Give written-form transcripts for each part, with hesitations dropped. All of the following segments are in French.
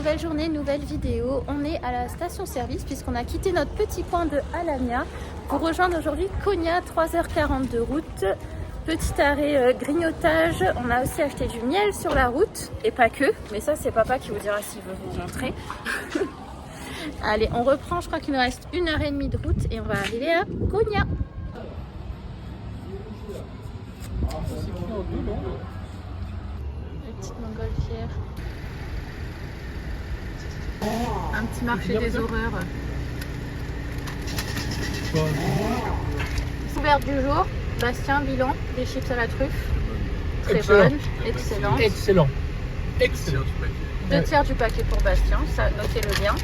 nouvelle journée, nouvelle vidéo. On est à la station-service puisqu'on a quitté notre petit coin de Alanya pour rejoindre aujourd'hui Konya, 3h40 de route. Petit arrêt grignotage. On a aussi acheté du miel sur la route et pas que, mais ça c'est papa qui vous dira s'il veut vous montrer. Allez, on reprend, je crois qu'il nous reste 1h30 de route et on va arriver à Konya. Les petites montgolfières. Un petit marché des horreurs. Découverte du jour, Bastien, bilan, des chips à la truffe. Très bonne, excellente. Excellent. 2/3 du paquet pour Bastien, ça notez-le bien.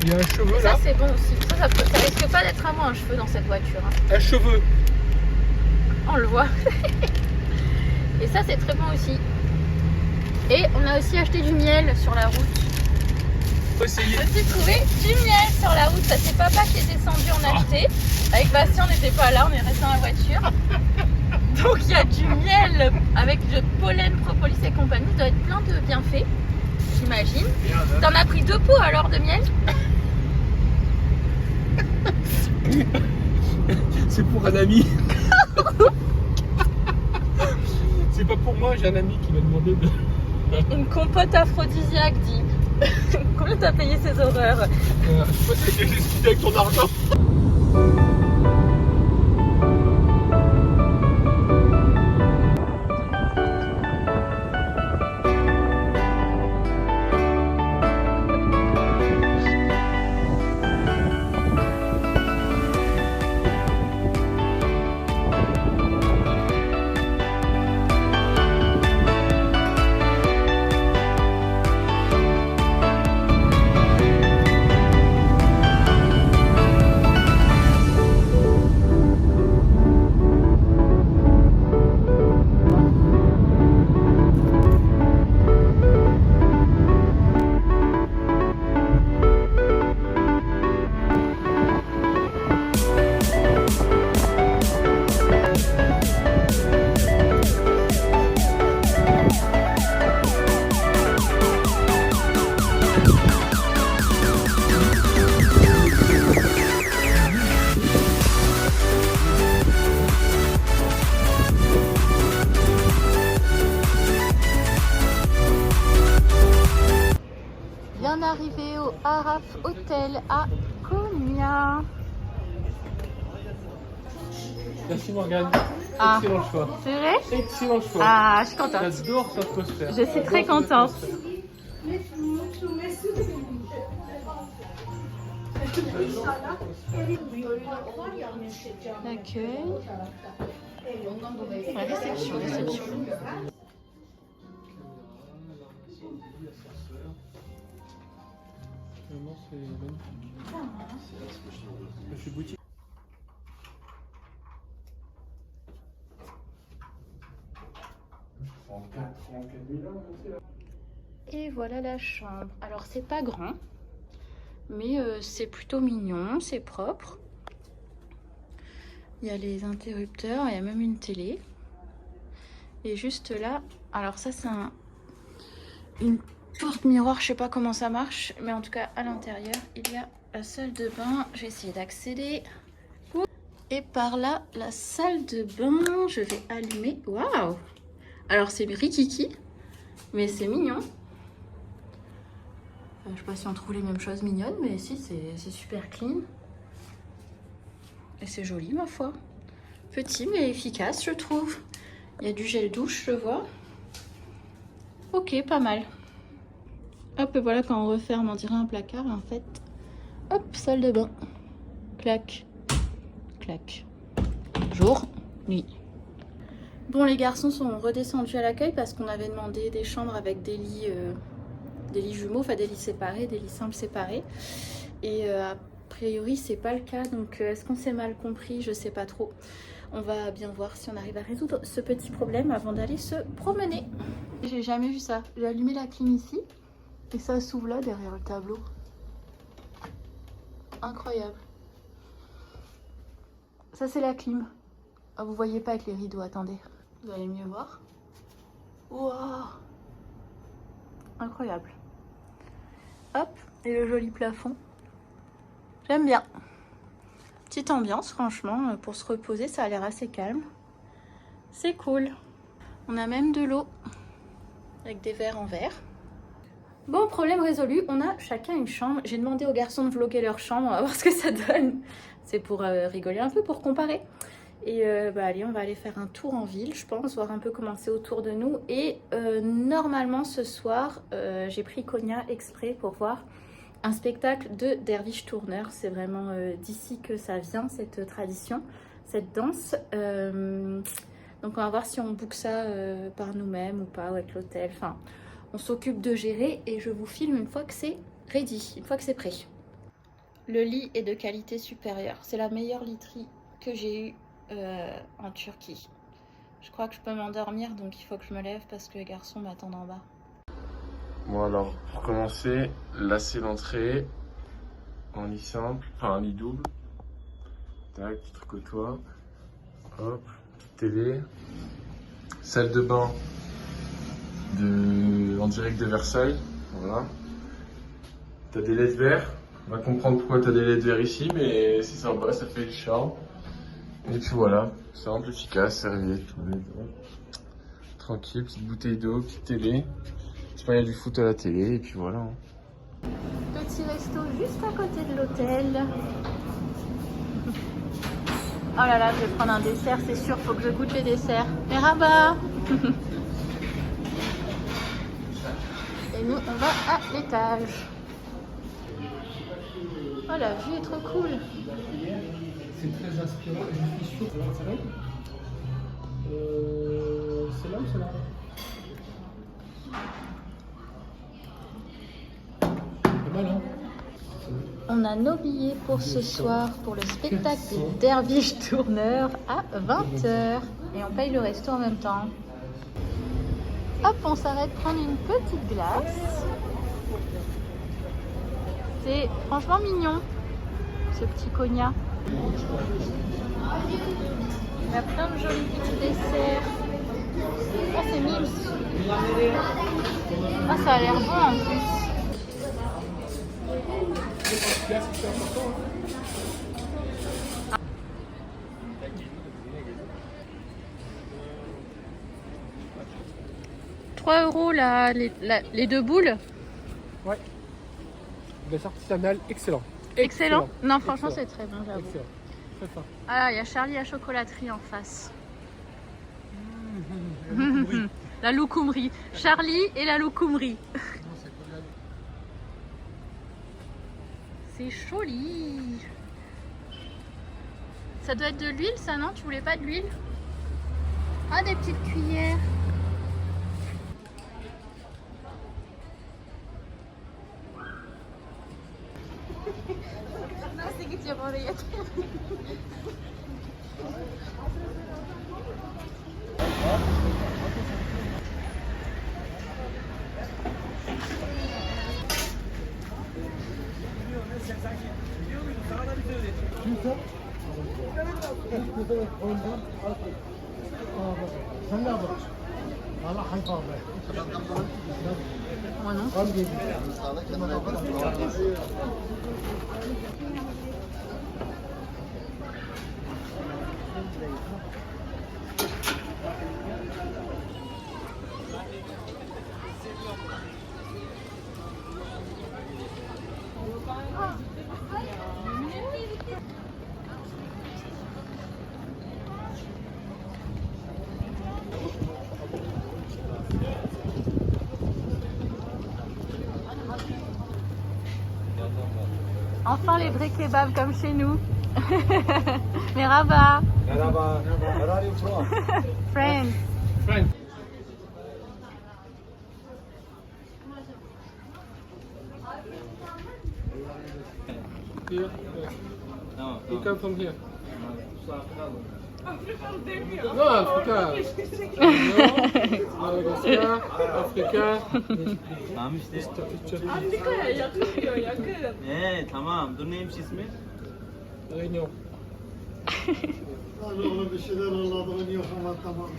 Il y a un cheveu Et là. ça c'est bon aussi. Ça risque pas d'être à moi un cheveu dans cette voiture. Hein. Un cheveu. On le voit. Et ça c'est très bon aussi. Et on a aussi acheté du miel sur la route. Faut essayer. J'ai aussi trouvé du miel sur la route. Ça c'est papa qui est descendu en acheter. Avec Bastien on n'était pas là, on est resté dans la voiture. Donc il y a du miel avec du pollen, propolis et compagnie. Ça doit être plein de bienfaits, j'imagine. T'en as pris 2 pots alors de miel? C'est pour un ami. C'est pas pour moi, j'ai un ami qui m'a demandé de... Une compote aphrodisiaque, dit. Combien t'as payé ces horreurs? Je sais pas si j'ai discuté avec ton argent. Bien arrivé au Araf Hotel à Konya. Merci Morgane. Ah. Excellent choix. C'est vrai? Excellent choix. Ah, je suis contente. J'adore cette atmosphère. Je suis très contente. L'accueil. La réception. Vraiment, c'est magnifique. Je suis boutique. Et voilà la chambre. Alors c'est pas grand, mais c'est plutôt mignon, c'est propre. Il y a les interrupteurs, il y a même une télé. Et juste là, alors ça c'est une porte miroir, je sais pas comment ça marche, mais en tout cas à l'intérieur il y a la salle de bain. Je vais essayer d'accéder. Et par là, la salle de bain, je vais allumer. Waouh! Alors c'est rikiki, mais c'est mignon. Je sais pas si on trouve les mêmes choses mignonnes, mais si, c'est super clean. Et c'est joli, ma foi. Petit, mais efficace, je trouve. Il y a du gel douche, je vois. Ok, pas mal. Hop, et voilà, quand on referme, on dirait un placard. En fait, hop, salle de bain. Clac, clac. Jour, nuit. Bon, les garçons sont redescendus à l'accueil parce qu'on avait demandé des chambres avec des lits jumeaux, enfin des lits séparés, des lits simples séparés. Et a priori, c'est pas le cas. Donc, est-ce qu'on s'est mal compris? Je sais pas trop. On va bien voir si on arrive à résoudre ce petit problème avant d'aller se promener. J'ai jamais vu ça. J'ai allumé la clim ici et ça s'ouvre là derrière le tableau. Incroyable. Ça, c'est la clim. Ah, vous voyez pas avec les rideaux, attendez. Vous allez mieux voir. Waouh! Incroyable. Hop, et le joli plafond. J'aime bien. Petite ambiance, franchement, pour se reposer, ça a l'air assez calme. C'est cool. On a même de l'eau avec des verres en verre. Bon, problème résolu, on a chacun une chambre. J'ai demandé aux garçons de vlogger leur chambre, on va voir ce que ça donne. C'est pour rigoler un peu, pour comparer. Et allez, on va aller faire un tour en ville, je pense, voir un peu comment c'est autour de nous. Et normalement, ce soir, j'ai pris Konya exprès pour voir un spectacle de Dervish Tourneur. C'est vraiment d'ici que ça vient, cette tradition, cette danse. Donc on va voir si on book ça par nous-mêmes ou pas, ou avec l'hôtel. Enfin, on s'occupe de gérer et je vous filme une fois que c'est ready, une fois que c'est prêt. Le lit est de qualité supérieure. C'est la meilleure literie que j'ai eue en Turquie. Je crois que je peux m'endormir, donc il faut que je me lève parce que les garçons m'attendent en bas. Bon alors, pour commencer, là c'est l'entrée en lit simple, enfin un lit double. Tac, petit truc au toit. Hop, petite télé. Salle de bain en direct de Versailles. Voilà. T'as des LED verts. On va comprendre pourquoi t'as des LED verts ici, mais c'est sympa, ça fait du charme. Et puis voilà, simple, efficace, serviette, tranquille, petite bouteille d'eau, petite télé. J'espère qu'il y a du foot à la télé, et puis voilà. Petit resto juste à côté de l'hôtel. Oh là là, je vais prendre un dessert, c'est sûr, faut que je goûte les desserts. Merhaba. Et nous, on va à l'étage. Oh, la vue est trop cool. C'est très inspirant et je suis sûr que c'est là. C'est là ou c'est là? Pas mal, hein? On a nos billets pour ce soir pour le spectacle des Dervish Tourneur à 20h. Et on paye le resto en même temps. Hop, on s'arrête prendre une petite glace. C'est franchement mignon, ce petit Konya. Il y a plein de jolis petits desserts. Oh, c'est mimes. Ah, ça a l'air bon en plus. €3 là, les deux boules. Ouais. Glace artisanale, excellent. Excellent. Non, franchement, Excellent. c'est très bon, j'avoue. Excellent. Très fin. Ah là, il y a Charlie à chocolaterie en face. La loukoumri. Charlie et la loukoumri. C'est joli. Ça doit être de l'huile, ça, non? Tu voulais pas de l'huile? Ah, des petites cuillères. Moi non. Enfin les vrais kebabs comme chez nous. Merhaba. Merhaba. Where are you from? Friends. Frank. Here. No, You no. come from here. Africa. No, Afrika. No, Madagascar, Afrika. Tamam işte. Türkçe. Yakın diyor, yakın. Tamam. Dur neymiş ismi? Réunion. Oğlum bir şeyler anladığın yok ama tamam.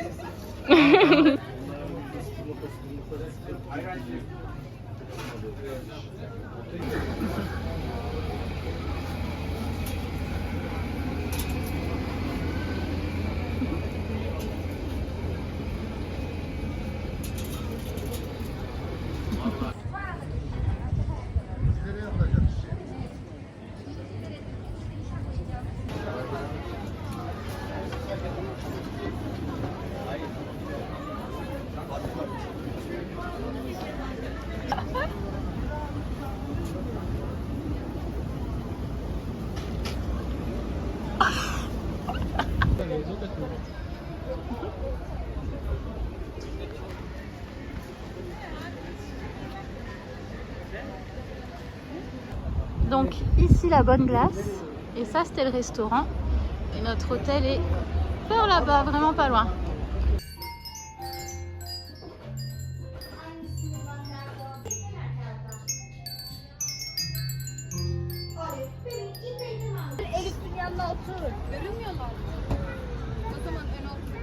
Donc ici la bonne glace, et ça c'était le restaurant, et notre hôtel est vers là-bas, vraiment pas loin. Elif'in yanına otur. Görünmüyorlar. O zaman ben otur.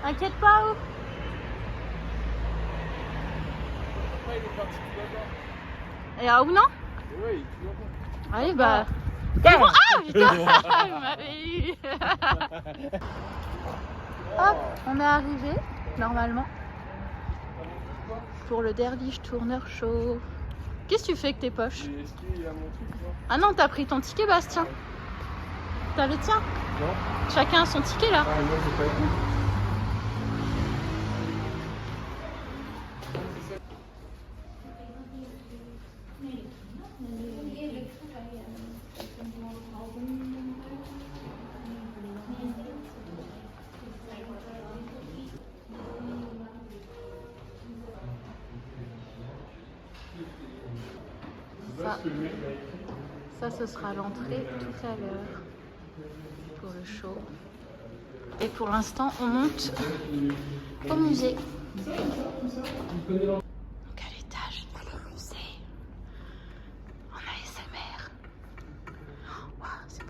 T'inquiète pas, où et à où non? Oui, Allez bah... Ah putain, il m'avait eu. Hop, on est arrivé, normalement, pour le Dervish Tourneur Show. Qu'est-ce que tu fais avec tes poches? Est-ce qu'il y a mon truc là? Ah non, t'as pris ton ticket, Bastien. T'as le tien? Non. Chacun a son ticket là. Ah, moi j'ai pas vu. Ça, ce sera l'entrée tout à l'heure pour le show. Et pour l'instant, on monte au musée. Donc à l'étage, le musée. En ASMR. Waouh, c'est beau.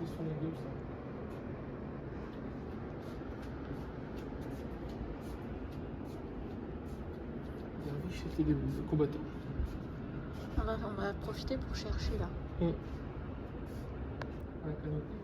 Ils se font la gueule, ça. Dervish, c'était des combattants. On va profiter pour chercher là. Un canopé.